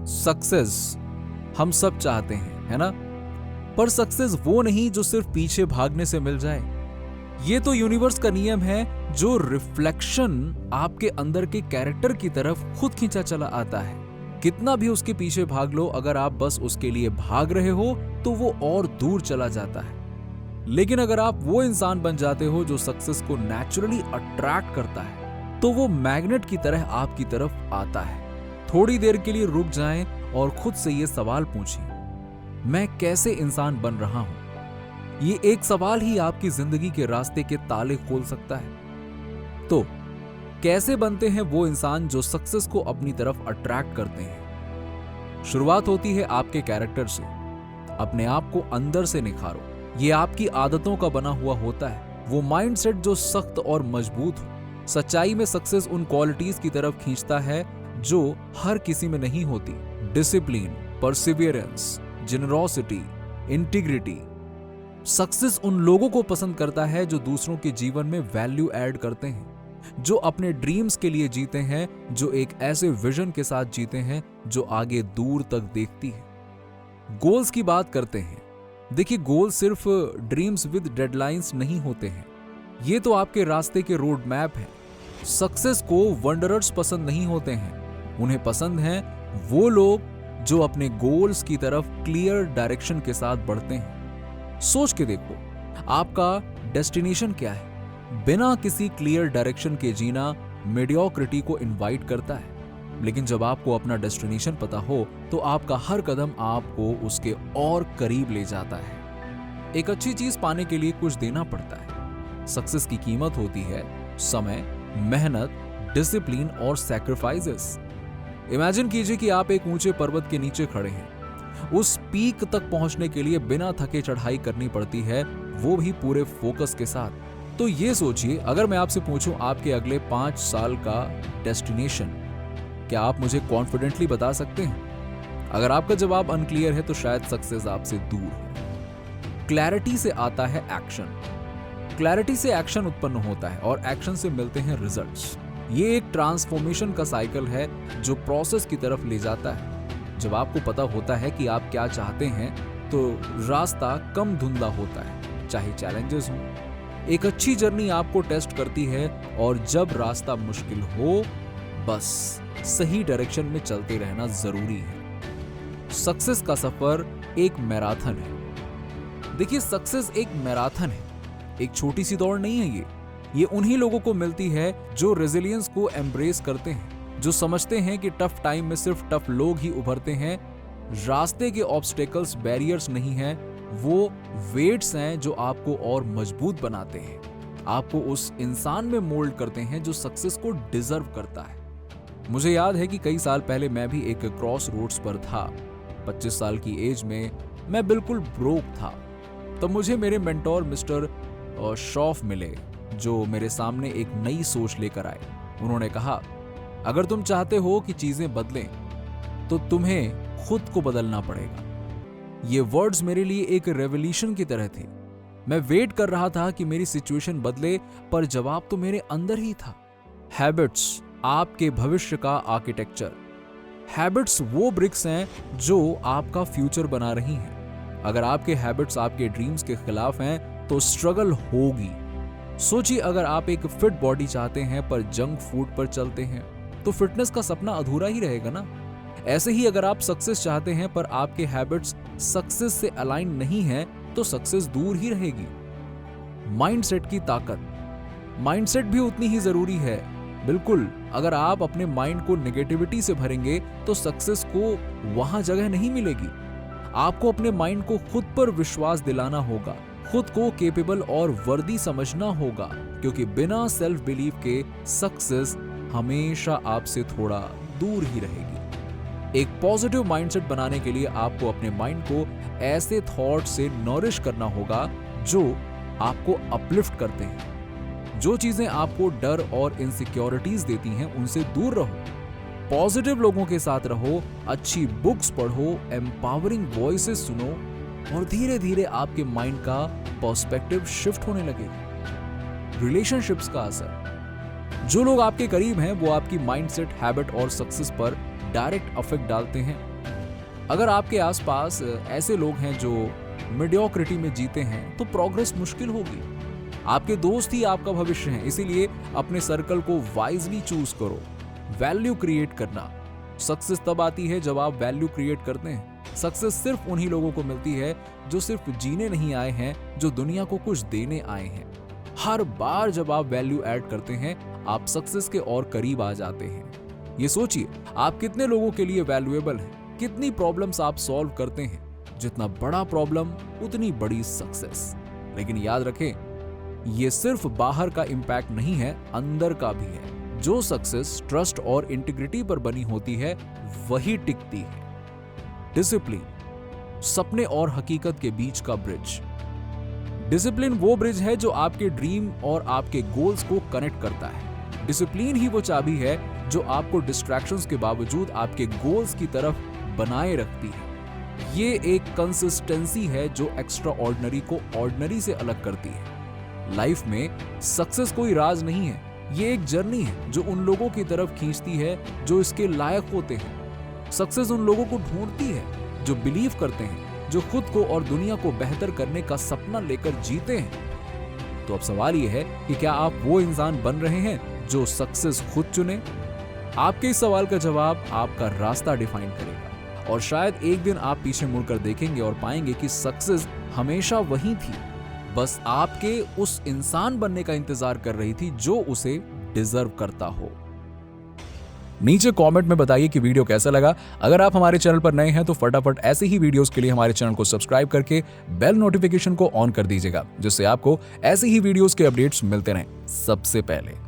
Success हम सब चाहते हैं, है ना? पर सक्सेस वो नहीं जो सिर्फ पीछे भागने से मिल जाए। ये तो यूनिवर्स का नियम है जो रिफ्लेक्शन आपके अंदर के कैरेक्टर की तरफ खुद खींचा चला आता है। कितना भी उसके पीछे भाग लो, अगर आप बस उसके लिए भाग रहे हो तो वो और दूर चला जाता है। लेकिन अगर आप वो इंसान बन जाते हो जो सक्सेस को नेचुरली अट्रैक्ट करता है, तो वो मैग्नेट की तरह आपकी तरफ आता है। थोड़ी देर के लिए रुक जाएं और खुद से ये सवाल पूछें, मैं कैसे इंसान बन रहा हूं? ये एक सवाल ही आपकी जिंदगी के रास्ते के ताले खोल सकता है। तो कैसे बनते हैं वो इंसान जो सक्सेस को अपनी तरफ अट्रैक्ट करते हैं? शुरुआत होती है आपके कैरेक्टर से। अपने आप को अंदर से निखारो। ये आपकी आदतों का बना हुआ होता है, वो माइंडसेट जो सख्त और मजबूत हो। सच्चाई में सक्सेस उन क्वालिटीज की तरफ खींचता है जो हर किसी में नहीं होती। Discipline, Perseverance, generosity, integrity. Success उन लोगों को पसंद करता है जो दूसरों के जीवन में वैल्यू ऐड करते हैं, जो अपने ड्रीम्स के लिए जीते हैं, जो एक ऐसे विजन के साथ जीते हैं जो आगे दूर तक देखती है। गोल्स की बात करते हैं। देखिए, गोल सिर्फ ड्रीम्स विद डेडलाइंस नहीं होते हैं, ये तो आपके रास्ते के रोड मैप है। सक्सेस को वंडरर्स पसंद नहीं होते हैं, उन्हें पसंद हैं वो लोग जो अपने गोल्स की तरफ क्लियर डायरेक्शन के साथ बढ़ते हैं। सोच के देखो, आपका डेस्टिनेशन क्या है? बिना किसी क्लियर डायरेक्शन के जीना मेडियोक्रिटी को इनवाइट करता है। लेकिन जब आपको अपना डेस्टिनेशन पता हो तो आपका हर कदम आपको उसके और करीब ले जाता है। एक अच्छी चीज पाने के लिए कुछ देना पड़ता है। सक्सेस की कीमत होती है समय, मेहनत, डिसिप्लिन और सैक्रिफाइसेस। इमेजिन कीजिए कि आप एक ऊंचे पर्वत के नीचे खड़े हैं। उस पीक तक पहुंचने के लिए बिना थके चढ़ाई करनी पड़ती है, वो भी पूरे फोकस के साथ। तो ये सोचिए, अगर मैं आपसे पूछूं आपके अगले 5 साल का डेस्टिनेशन, क्या आप मुझे कॉन्फिडेंटली बता सकते हैं? अगर आपका जवाब अनक्लियर है तो शायद सक्सेस आपसे दूर है। क्लैरिटी से आता है एक्शन। क्लैरिटी से एक्शन उत्पन्न होता है और एक्शन से मिलते हैं रिजल्ट्स। ये एक ट्रांसफॉर्मेशन का साइकिल है जो प्रोसेस की तरफ ले जाता है। जब आपको पता होता है कि आप क्या चाहते हैं तो रास्ता कम धुंधला होता है, चाहे चैलेंजेस हो। एक अच्छी जर्नी आपको टेस्ट करती है और जब रास्ता मुश्किल हो, बस सही डायरेक्शन में चलते रहना जरूरी है। सक्सेस का सफर एक मैराथन है। देखिए, सक्सेस एक मैराथन है, एक छोटी सी दौड़ नहीं है। ये उन्हीं लोगों को मिलती है जो रेजिलियंस को एम्ब्रेस करते हैं, जो समझते हैं कि टफ टाइम में सिर्फ टफ लोग ही उभरते हैं। रास्ते के ऑब्स्टेकल्स बैरियर्स नहीं हैं, वो वेट्स हैं जो आपको और मजबूत बनाते हैं, आपको उस इंसान में मोल्ड करते हैं जो सक्सेस को डिजर्व करता है। मुझे याद है कि कई साल पहले मैं भी एक क्रॉस रोड्स पर था। 25 साल की एज में मैं बिल्कुल ब्रोक था। तब मुझे मेरे मेंटोर मिस्टर शॉफ मिले, जो मेरे सामने एक नई सोच लेकर आए। उन्होंने कहा, अगर तुम चाहते हो कि चीजें बदलें तो तुम्हें खुद को बदलना पड़ेगा। ये वर्ड्स मेरे लिए एक रेवोल्यूशन की तरह थे। मैं वेट कर रहा था कि मेरी सिचुएशन बदले, पर जवाब तो मेरे अंदर ही था। हैबिट्स आपके भविष्य का आर्किटेक्चर। हैबिट्स वो ब्रिक्स हैं जो आपका फ्यूचर बना रही हैं। अगर आपके हैबिट्स आपके ड्रीम्स के खिलाफ हैं तो स्ट्रगल होगी। सोचिए, अगर आप एक फिट बॉडी चाहते हैं पर जंक फूड पर चलते हैं तो फिटनेस का सपना अधूरा ही रहेगा ना। ऐसे ही अगर आप सक्सेस चाहते हैं पर आपके हैबिट्स सक्सेस से अलाइन नहीं हैं तो सक्सेस दूर ही रहेगी। माइंडसेट की ताकत। माइंडसेट भी उतनी ही जरूरी है। बिल्कुल, अगर आप अपने माइंड को नेगेटिविटी से भरेंगे तो सक्सेस को वहां जगह नहीं मिलेगी। आपको अपने माइंड को खुद पर विश्वास दिलाना होगा, खुद को केपेबल और वर्दी समझना होगा, क्योंकि बिना सेल्फ बिलीफ के सक्सेस हमेशा आपसे थोड़ा दूर ही रहेगी। एक पॉजिटिव माइंडसेट बनाने के लिए आपको अपने माइंड को ऐसे थॉट से नॉरिश करना होगा जो आपको अपलिफ्ट करते हैं। जो चीजें आपको डर और इनसिक्योरिटीज देती हैं उनसे दूर रहो, पॉजिटिव लोगों के साथ रहो, अच्छी बुक्स पढ़ो, एम्पावरिंग वॉइसेस सुनो और धीरे धीरे आपके माइंड का पर्सपेक्टिव शिफ्ट होने लगेगा। रिलेशनशिप्स का असर। जो लोग आपके करीब हैं वो आपकी माइंडसेट, हैबिट और सक्सेस पर डायरेक्ट इफेक्ट डालते हैं। अगर आपके आसपास ऐसे लोग हैं जो मीडियोक्रिटी में जीते हैं तो प्रोग्रेस मुश्किल होगी। आपके दोस्त ही आपका भविष्य हैं, इसीलिए अपने सर्कल को वाइजली चूज करो। वैल्यू क्रिएट करना, सक्सेस तब आती है जब आप वैल्यू क्रिएट करते हैं। सक्सेस सिर्फ उन्हीं लोगों को मिलती है जो सिर्फ जीने नहीं आए हैं, जो दुनिया को कुछ देने आए हैं। हर बार जब आप वैल्यू ऐड करते हैं, आप सक्सेस के और करीब आ जाते हैं। ये सोचिए, आप कितने लोगों के लिए वैल्यूएबल हैं, कितनी प्रॉब्लम्स आप सॉल्व करते हैं। जितना बड़ा प्रॉब्लम उतनी बड़ी सक्सेस। लेकिन याद रखें, ये सिर्फ बाहर का इंपैक्ट नहीं है, अंदर का भी है। जो सक्सेस ट्रस्ट और इंटीग्रिटी पर बनी होती है वही टिकती है। डिसिप्लिन, सपने और हकीकत के बीच का ब्रिज। डिसिप्लिन वो ब्रिज है जो आपके ड्रीम और आपके गोल्स को कनेक्ट करता है। डिसिप्लिन ही वो चाबी है जो आपको डिस्ट्रैक्शंस के बावजूद आपके गोल्स की तरफ बनाए रखती है। ये एक कंसिस्टेंसी है जो एक्स्ट्रा ऑर्डिनरी को ऑर्डिनरी से अलग करती है। लाइफ में सक्सेस कोई राज नहीं है, ये एक जर्नी है जो उन लोगों की तरफ खींचती है जो इसके लायक होते हैं। सक्सेस उन लोगों को ढूंढती है जो बिलीव करते हैं, जो खुद को और दुनिया को बेहतर करने का सपना लेकर जीते हैं। तो अब सवाल यह है कि क्या आप वो इंसान बन रहे हैं जो सक्सेस खुद चुने? आपके इस सवाल का जवाब आपका रास्ता डिफाइन करेगा, और शायद एक दिन आप पीछे मुड़कर देखेंगे और पाएंगे कि सक्सेस हमेशा वही थी, बस आपके उस इंसान बनने का इंतजार कर रही थी जो उसे डिजर्व करता हो। नीचे कमेंट में बताइए कि वीडियो कैसा लगा। अगर आप हमारे चैनल पर नए हैं तो फटाफट ऐसे ही वीडियोस के लिए हमारे चैनल को सब्सक्राइब करके बेल नोटिफिकेशन को ऑन कर दीजिएगा, जिससे आपको ऐसे ही वीडियोस के अपडेट्स मिलते रहें सबसे पहले।